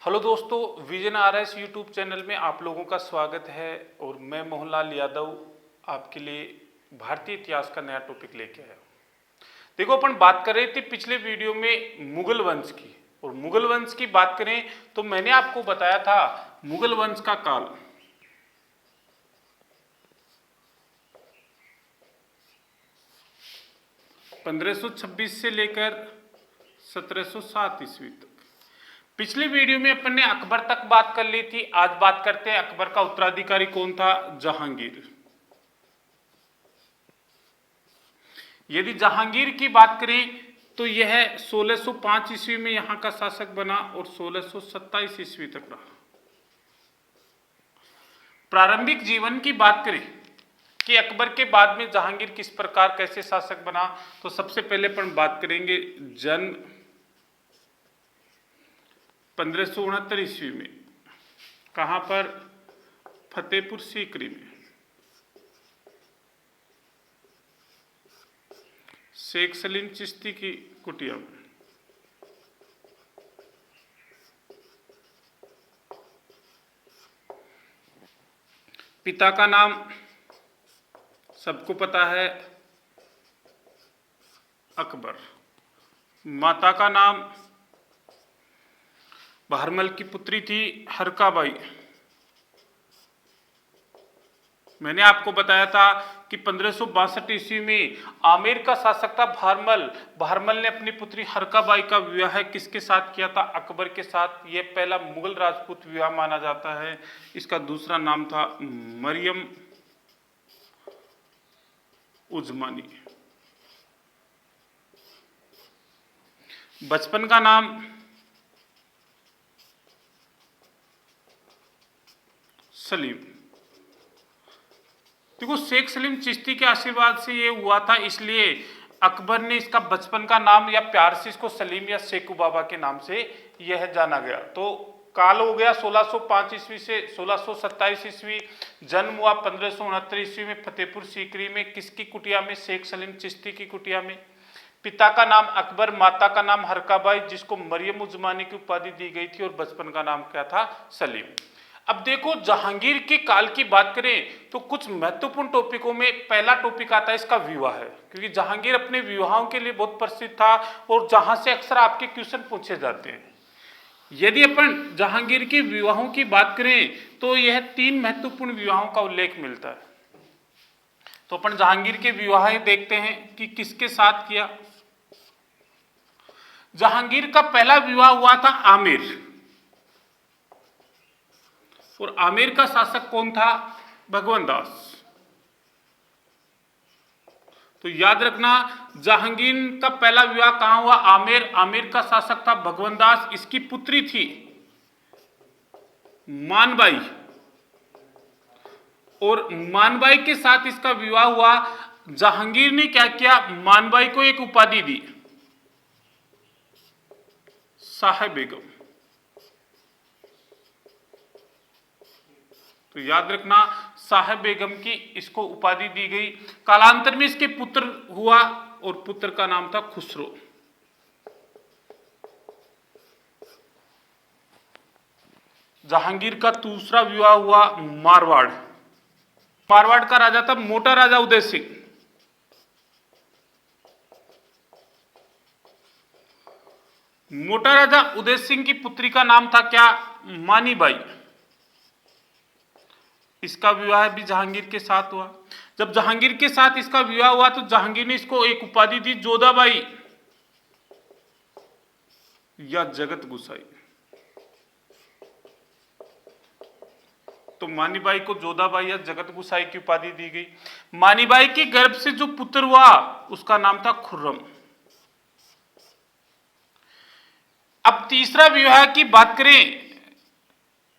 Hello दोस्तों, vision RS YouTube channel में आप लोगों का स्वागत है। और मैं मोहनलाल यादव आपके लिए भारतीय इतिहास का नया टॉपिक लेके आया हूँ। देखो, अपन बात कर रहे थे पिछले वीडियो में मुगल वंश की, और मुगल वंश की बात करें तो मैंने आपको बताया था मुगल वंश का काल 1526 से लेकर 1707 ईस्वी तक। पिछले वीडियो में अपन ने अकबर तक बात कर ली थी। आज बात करते हैं अकबर का उत्तराधिकारी कौन था, जहांगीर। यदि जहांगीर की बात करें तो यह 1605 ईस्वी में यहां का शासक बना और 1627 ईस्वी तक रहा। प्रारंभिक जीवन की बात करें कि अकबर के बाद में जहांगीर किस प्रकार कैसे शासक बना, तो सबसे पहले अपन बात करेंगे जन्म 1569 ईस्वी में। कहां पर? फतेहपुर सीकरी में शेख सलीम चिश्ती की कुटिया में। पिता का नाम सबको पता है, अकबर। माता का नाम बहरमल की पुत्री थी, हरकाबाई। मैंने आपको बताया था कि 1562 ईस्वी में आमेर का शासक था बहरमल। बहरमल ने अपनी पुत्री हरकाबाई का विवाह किसके साथ किया था? अकबर के साथ। यह पहला मुगल राजपूत विवाह माना जाता है। इसका दूसरा नाम था मरियम उजमानी। बचपन का नाम सलीम। देखो, शेख सलीम चिश्ती के आशीर्वाद से ये हुआ था, इसलिए अकबर ने इसका बचपन का नाम या प्यार से इसको सलीम या शेखू बाबा के नाम से यह जाना गया। तो काल हो गया 1605 ईस्वी से 1627 ईस्वी। जन्म हुआ 1569 ईस्वी में फतेहपुर सीकरी में। किसकी कुटिया में? शेख सलीम चिश्ती की कुटिया में। पिता का नाम अकबर, माता का नाम हरकाबाई, जिसको मरियम उजमानी की उपाधि दी गई थी, और बचपन का नाम क्या था? सलीम। अब देखो, जहांगीर के काल की बात करें तो कुछ महत्वपूर्ण टॉपिकों में पहला टॉपिक आता है इसका विवाह है, क्योंकि जहांगीर अपने विवाहों के लिए बहुत प्रसिद्ध था और जहां से अक्सर आपके क्वेश्चन पूछे जाते हैं। यदि अपन जहांगीर के विवाहों की बात करें तो यह 3 महत्वपूर्ण विवाहों का उल्लेख मिलता है। तो अपन जहांगीर के विवाह देखते हैं कि किसके साथ किया। जहांगीर का पहला विवाह हुआ था आमेर, और आमेर का शासक कौन था? भगवंत दास। तो याद रखना, जहांगीर का पहला विवाह कहां हुआ? आमेर। आमेर का शासक था भगवंत दास। इसकी पुत्री थी मानबाई, और मानबाई के साथ इसका विवाह हुआ। जहांगीर ने क्या किया? मानबाई को एक उपाधि दी, शाह बेगम। तो याद रखना, शाह बेगम की इसको उपाधि दी गई। कालांतर में इसके पुत्र हुआ, और पुत्र का नाम था खुसरो। जहांगीर का दूसरा विवाह हुआ मारवाड़। मारवाड़ का राजा था मोटा राजा उदय सिंह। मोटा राजा उदय सिंह की पुत्री का नाम था क्या? मानीबाई। इसका विवाह भी जहांगीर के साथ हुआ। जब जहांगीर के साथ इसका विवाह हुआ तो जहांगीर ने इसको एक उपाधि दी, जोधाबाई या जगत गुसाई। तो मानीबाई को जोधाबाई या जगत गुसाई की उपाधि दी गई। मानीबाई के गर्भ से जो पुत्र हुआ उसका नाम था खुर्रम। अब तीसरा विवाह की बात करें,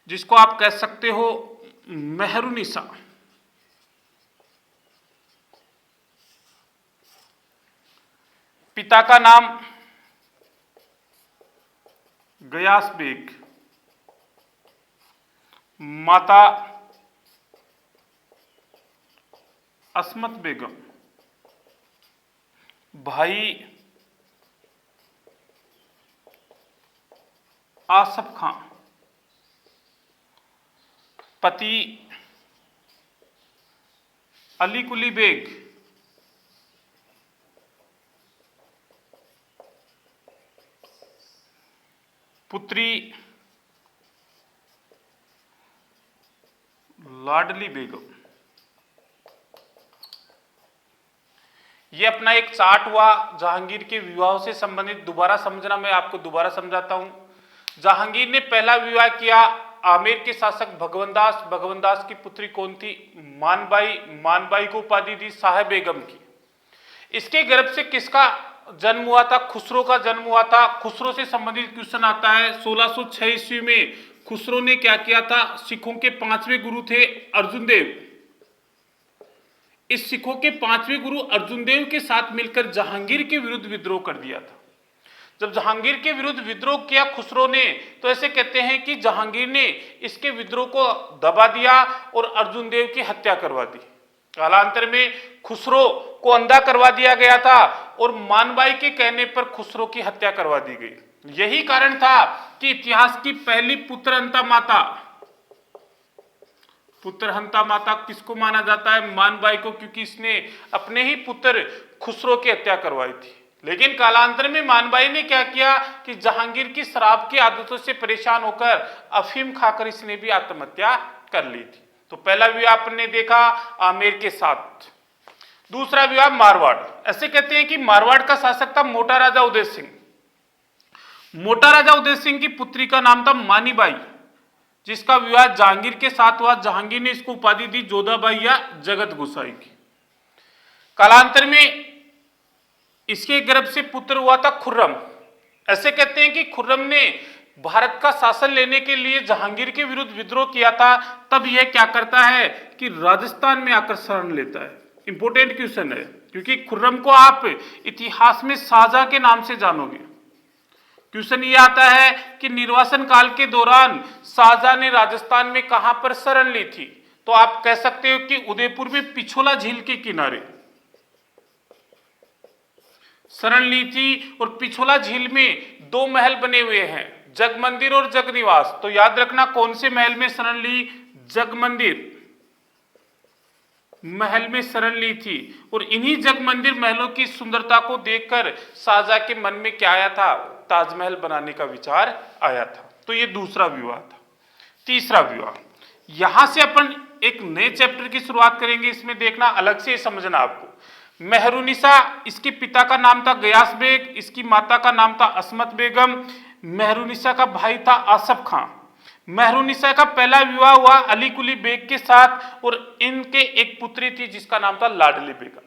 जिसको आप कह सकते हो मेहरुनिसा। पिता का नाम गयास बेग, माता असमत बेगम, भाई आसफ खां। पति अली कुली बेग, पुत्री लाडली बेगम। ये अपना एक चार्ट हुआ जहांगीर के विवाह से संबंधित। दोबारा समझना, मैं आपको दोबारा समझाता हूं। जहांगीर ने पहला विवाह किया आमेर के शासक भगवंदास। भगवंदास की पुत्री कौन थी? मानबाई। मानबाई को उपाधि दी साहेब बेगम की। इसके गर्भ से किसका जन्म हुआ था? खुसरो का जन्म हुआ था। खुसरो से संबंधित क्वेश्चन आता है। 1606 ईस्वी में खुसरो ने क्या किया था? सिखों के 5वें गुरु थे अर्जुन देव। इस सिखों के 5वें गुरु अर्जुन देव के साथ मिलकर जहांगीर के विरुद्ध विद्रोह कर दिया था। जब जहांगीर के विरुद्ध विद्रोह किया खुसरो ने, तो ऐसे कहते हैं कि जहांगीर ने इसके विद्रोह को दबा दिया और अर्जुन देव की हत्या करवा दी। कालांतर में खुसरो को अंधा करवा दिया गया था और मानबाई के कहने पर खुसरो की हत्या करवा दी गई। यही कारण था कि इतिहास की पहली पुत्रहंता माता, पुत्रहंता माता किसको माना जाता है? मानबाई को, क्योंकि इसने अपने ही पुत्र खुसरो की हत्या करवाई थी। लेकिन कालांतर में मानबाई ने क्या किया कि जहांगीर की शराब की आदतों से परेशान होकर अफीम खाकर इसने भी आत्महत्या कर ली थी। तो पहला विवाह आपने देखा आमेर के साथ। दूसरा विवाह मारवाड़। ऐसे कहते हैं कि मारवाड़ का शासक था मोटा राजा उदय सिंह। मोटा राजा उदय सिंह की पुत्री का नाम था मानीबाई, जिसका विवाह जहांगीर के साथ हुआ। जहांगीर ने इसको उपाधि दी जोधाबाई या जगत गोसाई की। कालांतर में इसके गर्भ से पुत्र हुआ था खुर्रम। ऐसे कहते हैं कि खुर्रम ने भारत का शासन लेने के लिए जहांगीर के विरुद्ध विद्रोह किया था। तब यह क्या करता है कि राजस्थान में आकर शरण लेता है। इंपॉर्टेंट क्वेश्चन है, क्योंकि खुर्रम को आप इतिहास में शाहजहां के नाम से जानोगे। क्वेश्चन ये आता है कि निर्वासन काल के दौरान शाहजहां ने राजस्थान में कहां पर शरण ली थी? तो आप कह सकते हो कि उदयपुर में पिछोला झील के किनारे शरण ली थी। और पिछोला झील में 2 महल बने हुए हैं, जग मंदिर और जग निवास। तो याद रखना कौन से महल में शरण ली? जग मंदिर महल में शरण ली थी। और इन्हीं जग मंदिर महलों की सुंदरता को देखकर शाहजहां के मन में क्या आया था? ताजमहल बनाने का विचार आया था। तो ये दूसरा विवाह था। तीसरा विवाह, यहां से अपन एक नए चैप्टर की शुरुआत करेंगे। इसमें देखना, अलग से समझना आपको। मेहरुनिसा, इसके पिता का नाम था गयास बेग, इसकी माता का नाम था असमत बेगम। मेहरुनिसा का भाई था आसफ खां। मेहरुनिसा का पहला विवाह हुआ अली कुली बेग के साथ और इनके एक पुत्री थी जिसका नाम था लाडली बेगम।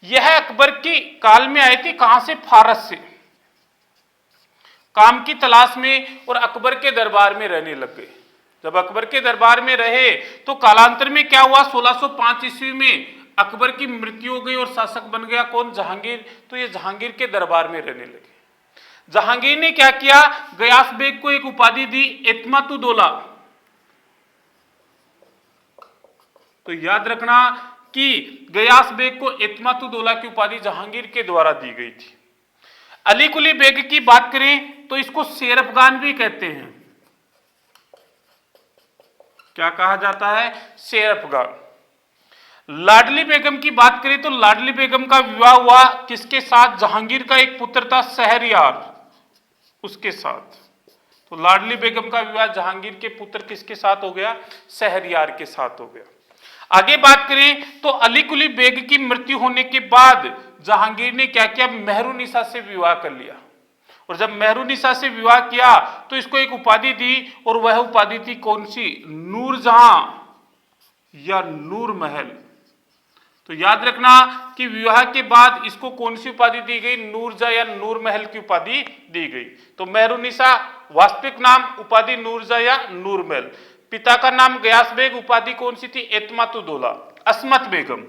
यह अकबर की काल में आई थी। कहां से? फारस से। काम की तलाश में और अकबर के दरबार में रहने लग गए। जब अकबर के दरबार में रहे तो कालांतर में क्या हुआ? 1605 ईस्वी में अकबर की मृत्यु हो गई और शासक बन गया कौन? जहांगीर। तो ये जहांगीर के दरबार में रहने लगे। जहांगीर ने क्या किया? गयास बेग को एक उपाधि दी एतमातुदौला। तो याद रखना कि गयास बेग को एतमातुदौला की उपाधि जहांगीर के द्वारा दी गई थी। अली कुली बेग की बात करें तो इसको शेर अफगान भी कहते हैं। क्या कहा जाता है? शेर अफगान। लाडली बेगम की बात करें तो लाडली बेगम का विवाह हुआ किसके साथ? जहांगीर का एक पुत्र था शहरयार, उसके साथ। तो लाडली बेगम का विवाह जहांगीर के पुत्र किसके साथ हो गया? शहरयार के साथ हो गया। आगे बात करें तो अली कुली बेग की मृत्यु होने के बाद जहांगीर ने क्या किया? मेहरुनिसा से विवाह कर लिया। और जब मेहरुनिसा से विवाह किया तो इसको एक उपाधि दी और वह उपाधि थी कौन सी? नूरजहां या नूर महल। तो याद रखना कि विवाह के बाद इसको कौन सी उपाधि दी गई? नूरजहां या नूर महल की उपाधि दी गई। तो मेहरुनिसा वास्तविक नाम, उपाधि नूरजहां या नूर महल। पिता का नाम गयास बेग, उपाधि कौन सी थी? एतमातुदौला। असमत बेगम।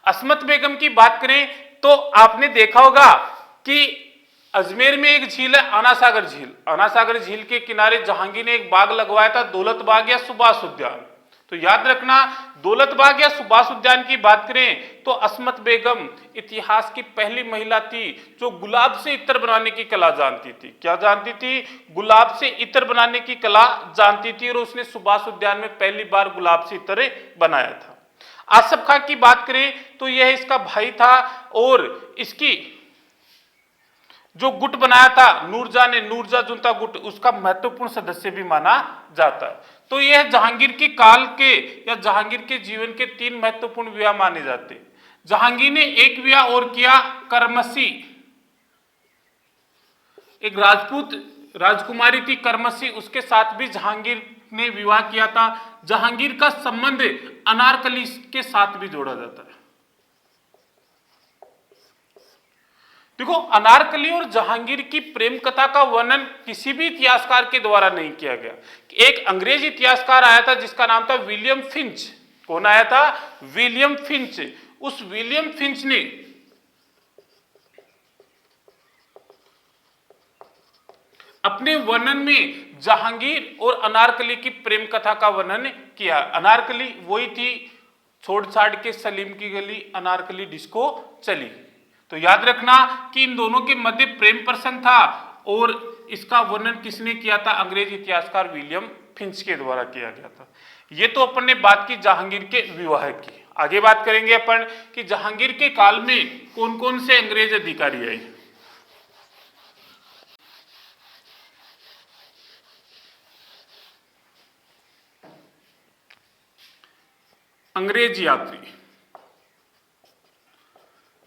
असमत बेगम की बात करें तो आपने देखा होगा कि अजमेर में एक झील है आनासागर झील। आनासागर झील के किनारे जहांगीर ने एक बाग लगवाया था, दौलत बाग या सुभाष उद्यान। तो याद रखना, दौलत बाग या सुभाष उद्यान की बात करें तो अस्मत बेगम इतिहास की पहली महिला थी जो गुलाब से इत्र बनाने की कला जानती थी। क्या जानती थी? गुलाब से इत्र बनाने की कला जानती थी, और उसने सुभाष उद्यान में पहली बार गुलाब से इत्र बनाया था। आसफ खां की बात करें तो यह इसका भाई था, और इसकी जो गुट बनाया था नूरजा जुंता गुट, उसका महत्वपूर्ण सदस्य भी माना जाता है। तो यह जहांगीर के काल के या जहांगीर के जीवन के 3 महत्वपूर्ण विवाह माने जाते हैं। जहांगीर ने एक विवाह और किया, करमसी, एक राजपूत राजकुमारी थी करमसी, उसके साथ भी जहांगीर ने विवाह किया था। जहांगीर का संबंध अनारकली के साथ भी जोड़ा जाता है। देखो, अनारकली और जहांगीर की प्रेम कथा का वर्णन किसी भी इतिहासकार के द्वारा नहीं किया गया। एक अंग्रेज इतिहासकार आया था जिसका नाम था विलियम फिंच। कौन आया था? William Finch. उस विलियम फिंच ने अपने वर्णन में जहांगीर और अनारकली की प्रेम कथा का वर्णन किया। अनारकली वही थी, छोड़ छाड़ के सलीम की गली, अनारकली डिस्को चली। तो याद रखना कि इन दोनों के मध्य प्रेम प्रसंग था, और इसका वर्णन किसने किया था? अंग्रेज इतिहासकार विलियम फिंच के द्वारा किया गया था। ये तो अपन ने बात की जहांगीर के विवाह की। आगे बात करेंगे अपन कि जहांगीर के काल में कौन कौन से अंग्रेज अधिकारी आए। अंग्रेज यात्री।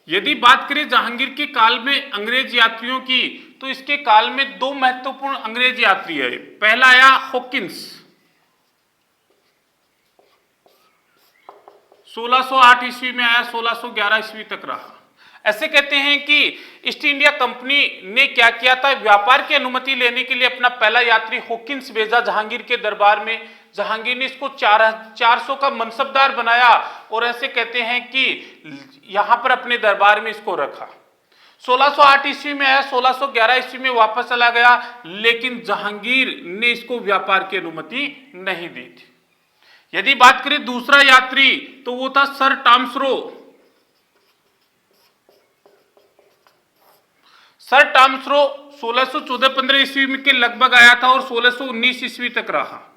यदि बात करें जहांगीर के काल में अंग्रेज यात्रियों की, तो इसके काल में 2 महत्वपूर्ण अंग्रेज यात्री आए। पहला आया हॉकिंस, 1608 ईस्वी में आया, 1611 ईस्वी तक रहा। ऐसे कहते हैं कि ईस्ट इंडिया कंपनी ने क्या किया था, व्यापार की अनुमति लेने के लिए अपना पहला यात्री हॉकिंस भेजा जहांगीर के दरबार में। जहांगीर ने इसको 400 का मनसबदार बनाया, और ऐसे कहते हैं कि यहां पर अपने दरबार में इसको रखा। 1608 ईस्वी में आया, 1611 ईस्वी में वापस चला गया, लेकिन जहांगीर ने इसको व्यापार की अनुमति नहीं दी थी। यदि बात करें दूसरा यात्री, तो वो था सर टॉम्सरो। सर टॉम्सरो 1614-15 ईस्वी के लगभग आया था, और 1619 ईस्वी तक रहा।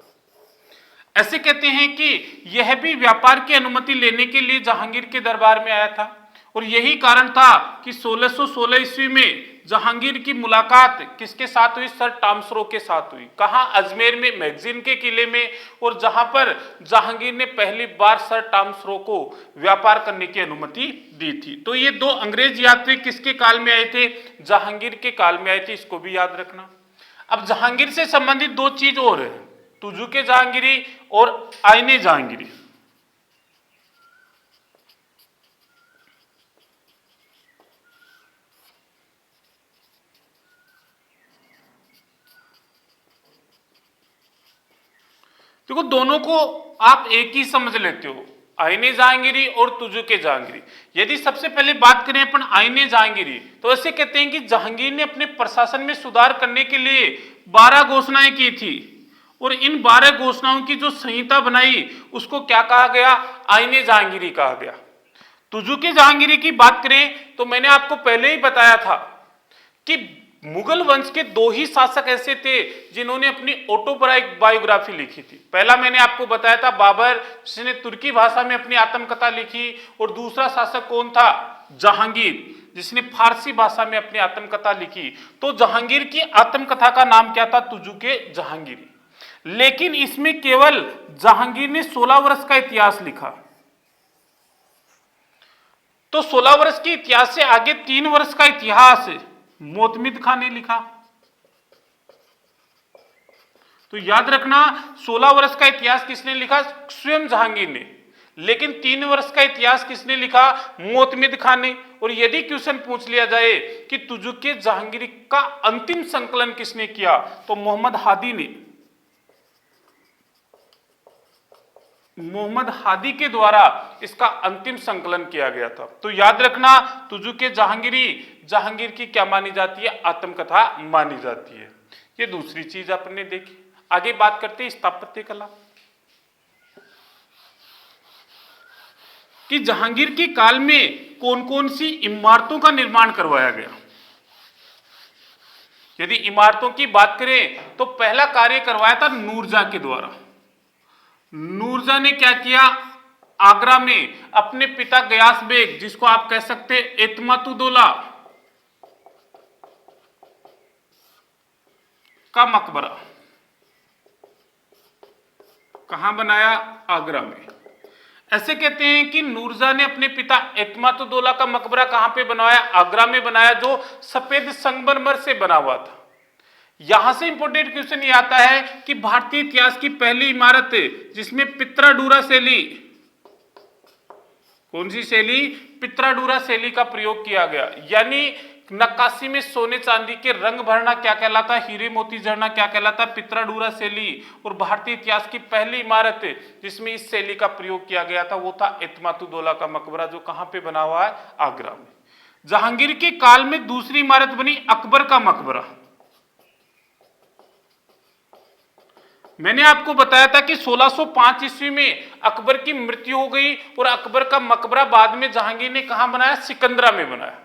ऐसे कहते हैं कि यह भी व्यापार की अनुमति लेने के लिए जहांगीर के दरबार में आया था, और यही कारण था कि 1616 ईस्वी में जहांगीर की मुलाकात किसके साथ हुई? सर टॉम्सरो के साथ हुई। कहाँ? अजमेर में, मैगजीन के किले में, और जहां पर जहांगीर ने पहली बार सर टॉम्सरो को व्यापार करने की अनुमति दी थी। तो ये 2 अंग्रेज यात्री किसके काल में आए थे? जहांगीर के काल में आए थे, इसको भी याद रखना। अब जहांगीर से संबंधित 2 चीज और है, तुजुके जहांगीरी और आईने जहांगीरी। देखो, दोनों को आप एक ही समझ लेते हो, आईने जहांगीरी और तुजुके जहांगीरी। यदि सबसे पहले बात करें अपन आईने जहांगीरी, तो ऐसे कहते हैं कि जहांगीर ने अपने प्रशासन में सुधार करने के लिए 12 घोषणाएं की थी, और इन 12 घोषणाओं की जो संहिता बनाई उसको क्या कहा गया? आईने जहांगीरी कहा गया। तुजुके जहांगीरी की बात करें तो मैंने आपको पहले ही बताया था कि मुगल वंश के 2 ही शासक ऐसे थे जिन्होंने अपनी ऑटोबायोग्राफी लिखी थी। पहला मैंने आपको बताया था बाबर, जिसने तुर्की भाषा में अपनी आत्मकथा लिखी, और दूसरा शासक कौन था? जहांगीर, जिसने फारसी भाषा में अपनी आत्मकथा लिखी। तो जहांगीर की आत्मकथा का नाम क्या था? तुजुके जहांगीरी। लेकिन इसमें केवल जहांगीर ने 16 वर्ष का इतिहास लिखा। तो 16 वर्ष के इतिहास से आगे 3 वर्ष का इतिहास मोतमिद खां ने लिखा। तो याद रखना, 16 वर्ष का इतिहास किसने लिखा? स्वयं जहांगीर ने। लेकिन 3 वर्ष का इतिहास किसने लिखा? मोतमिद खां ने। और यदि क्वेश्चन पूछ लिया जाए कि तुजुके जहांगीरी का अंतिम संकलन किसने किया, तो मोहम्मद हादी के द्वारा इसका अंतिम संकलन किया गया था। तो याद रखना, तुजुके जहांगीरी जहांगीर की क्या मानी जाती है? आत्मकथा मानी जाती है। ये दूसरी चीज आपने देखी। आगे बात करते हैं स्थापत्य कला। कि जहांगीर के काल में कौन कौन सी इमारतों का निर्माण करवाया गया। यदि इमारतों की बात करें तो पहला कार्य करवाया था नूरजहां के द्वारा। नूरजहां ने क्या किया, आगरा में अपने पिता गयास बेग, जिसको आप कह सकते एतमातुद्दौला का मकबरा कहां बनाया, आगरा में। ऐसे कहते हैं कि नूरजहां ने अपने पिता एतमातुद्दौला का मकबरा कहां पे बनवाया, आगरा में बनाया, जो सफेद संगमरमर से बना हुआ था। यहां से इंपॉर्टेंट क्वेश्चन ये आता है कि भारतीय इतिहास की पहली इमारत जिसमें पित्राडूरा शैली, कौन सी शैली, पित्राडूरा शैली का प्रयोग किया गया। यानी नक्काशी में सोने चांदी के रंग भरना क्या कहलाता, हीरे मोती जड़ना क्या कहलाता, पित्राडूरा शैली। और भारतीय इतिहास की पहली इमारत जिसमें इस शैली का प्रयोग किया गया था वो था एतमातुद्दौला का मकबरा, जो कहां पे बना हुआ है, आगरा में। जहांगीर के काल में दूसरी इमारत बनी अकबर का मकबरा। मैंने आपको बताया था कि 1605 ईस्वी में अकबर की मृत्यु हो गई और अकबर का मकबरा बाद में जहांगीर ने कहां बनाया, सिकंदरा में बनाया।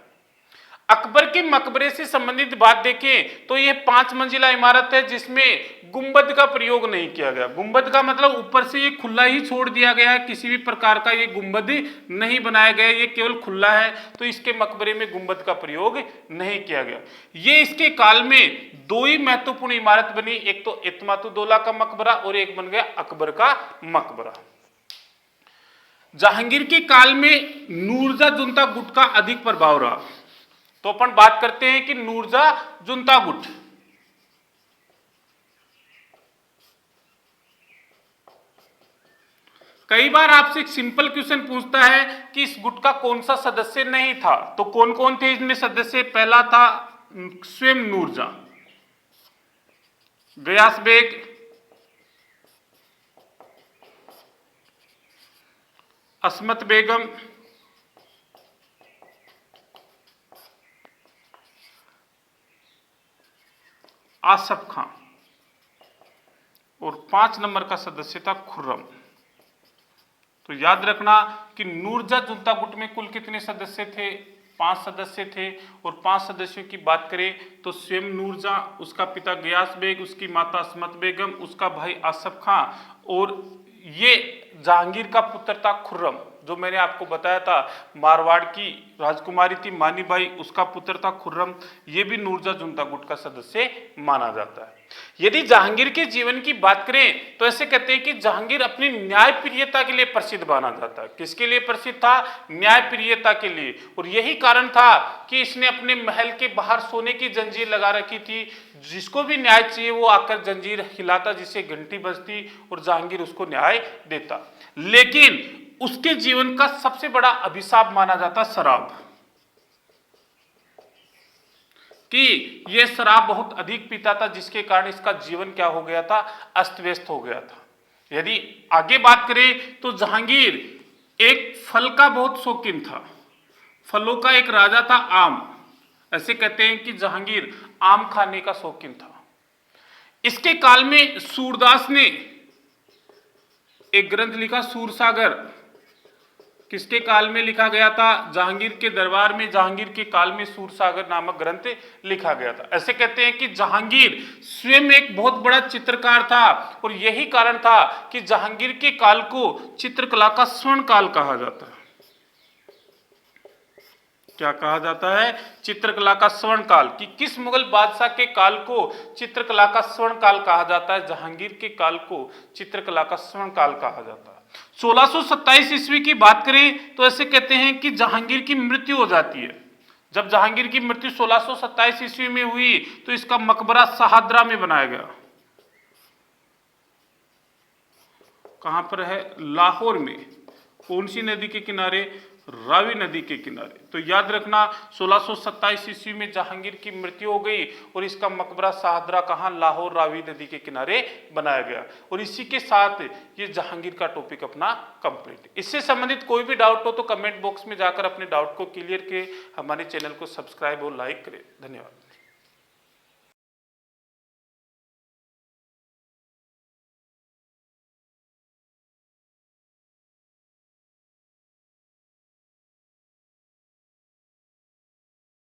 अकबर के मकबरे से संबंधित बात देखें तो यह 5 मंजिला इमारत है जिसमें गुंबद का प्रयोग नहीं किया गया। गुंबद का मतलब ऊपर से ये खुला ही छोड़ दिया गया है, किसी भी प्रकार का ये गुंबद नहीं बनाया गया, ये केवल खुला है, तो इसके मकबरे में गुंबद का प्रयोग नहीं किया गया। ये इसके काल में 2 ही महत्वपूर्ण इमारत बनी, एक तो एतमातुद्दौला का मकबरा और एक बन गया अकबर का मकबरा। जहांगीर के काल में नूरजहां जुंता गुट का अधिक प्रभाव रहा। तो अपन बात करते हैं कि नूरजहां जुंता गुट, कई बार आपसे एक सिंपल क्वेश्चन पूछता है कि इस गुट का कौन सा सदस्य नहीं था, तो कौन कौन थे इसमें सदस्य। पहला था स्वयं नूरजहां, गयास बेग, असमत बेगम, आसफ खां, और 5 नंबर का सदस्य था खुर्रम। तो याद रखना कि नूरजहां जुंता गुट में कुल कितने सदस्य थे, 5 सदस्य थे। और 5 सदस्यों की बात करें तो स्वयं नूरजहां, उसका पिता गयास बेग, उसकी माता असमत बेगम, उसका भाई आसफ खां, और ये जहांगीर का पुत्र था खुर्रम, जो मैंने आपको बताया था मारवाड़ की राजकुमारी थी मानी बाई, उसका पुत्र था खुर्रम। ये भी नूरजहां जुंता गुट का सदस्य माना जाता है। यदि जहांगीर के जीवन की बात करें तो ऐसे कहते हैं कि जहांगीर अपनी न्यायप्रियता के लिए प्रसिद्ध माना जाता है। किसके लिए प्रसिद्ध था, न्यायप्रियता के लिए। और यही कारण था कि इसने अपने महल के बाहर सोने की जंजीर लगा रखी थी, जिसको भी न्याय चाहिए वो आकर जंजीर हिलाता, जिससे घंटी बजती और जहांगीर उसको न्याय देता। लेकिन उसके जीवन का सबसे बड़ा अभिशाप माना जाता शराब, कि यह शराब बहुत अधिक पीता था, जिसके कारण इसका जीवन क्या हो गया था, अस्त व्यस्त हो गया था। यदि आगे बात करें तो जहांगीर एक फल का बहुत शौकीन था, फलों का एक राजा था, आम। ऐसे कहते हैं कि जहांगीर आम खाने का शौकीन था। इसके काल में सूरदास ने एक ग्रंथ लिखा सूरसागर, किसके काल में लिखा गया था, जहांगीर के दरबार में, जहांगीर के काल में सूरसागर नामक ग्रंथ लिखा गया था। ऐसे कहते हैं कि जहांगीर स्वयं एक बहुत बड़ा चित्रकार था, और यही कारण था कि जहांगीर के काल को चित्रकला का स्वर्ण काल कहा जाता है। क्या कहा जाता है, चित्रकला का स्वर्ण काल। कि किस मुगल बादशाह के काल को चित्रकला का स्वर्ण काल कहा जाता है, जहांगीर के काल को चित्रकला का स्वर्ण काल कहा जाता है। 1627 ईस्वी की बात करें तो ऐसे कहते हैं कि जहांगीर की मृत्यु हो जाती है। जब जहांगीर की मृत्यु 1627 ईस्वी में हुई तो इसका मकबरा शहादरा में बनाया गया। कहां पर है, लाहौर में। कौन सी नदी के किनारे, रावी नदी के किनारे। तो याद रखना 1627 ईस्वी में जहांगीर की मृत्यु हो गई और इसका मकबरा शहादरा कहां, लाहौर रावी नदी के किनारे बनाया गया। और इसी के साथ ये जहांगीर का टॉपिक अपना कंप्लीट। इससे संबंधित कोई भी डाउट हो तो कमेंट बॉक्स में जाकर अपने डाउट को क्लियर करें, हमारे चैनल को सब्सक्राइब और लाइक करें। धन्यवाद।